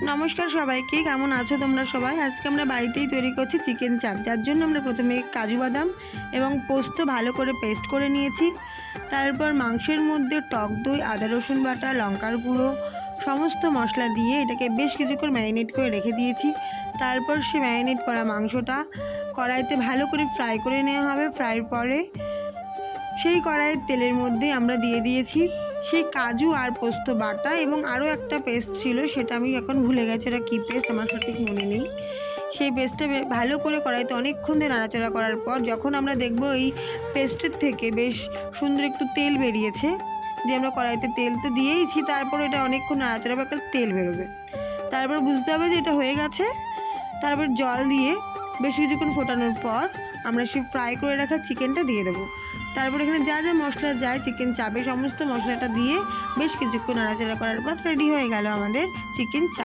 নমস্কার সবাইকে, কেমন আছো তোমরা সবাই? আজকে আমরা বাড়িতেই তৈরি করছি চিকেন চাপ। যার জন্য আমরা প্রথমে কাজু বাদাম এবং পোস্ত ভালো করে পেস্ট করে নিয়েছি। তারপর মাংসের মধ্যে টক দই, আদা রসুন বাটা, লঙ্কার গুঁড়ো সমস্ত মশলা দিয়ে এটাকে বেশ কিছুক্ষণ ম্যারিনেট করে রেখে দিয়েছি। তারপর সে ম্যারিনেট করা মাংসটা কড়াইতে ভালো করে ফ্রাই করে নেওয়া হবে। ফ্রাইয়ের পরে সেই কড়াইয়ের তেলের মধ্যে আমরা দিয়ে দিয়েছি সেই কাজু আর পোস্ত বাটা, এবং আরও একটা পেস্ট ছিল, সেটা আমি এখন ভুলে গেছি এটা কী পেস্ট, আমার সঠিক মনে নেই। সেই পেস্টটা ভালো করে কড়াইতে অনেকক্ষণ ধরে নাড়াচাড়া করার পর যখন আমরা দেখব এই পেস্টের থেকে বেশ সুন্দর একটু তেল বেরিয়েছে, যে আমরা কড়াইতে তেল তো দিয়েইছি, তারপর এটা অনেকক্ষণ নাড়াচাড়া একটা তেল বেরোবে, তারপর বুঝতে হবে যে এটা হয়ে গেছে। তারপর জল দিয়ে বেশ কিছুক্ষণ ফোটানোর পর আমরা সেই ফ্রাই করে রাখা চিকেনটা দিয়ে দেবো। তারপর এখানে যা যা মশলা যায় চিকেন চাপে সমস্ত মশলাটা দিয়ে বেশ কিছুক্ষণ নাড়াচাড়া করার পর রেডি হয়ে গেল আমাদের চিকেন চাপ।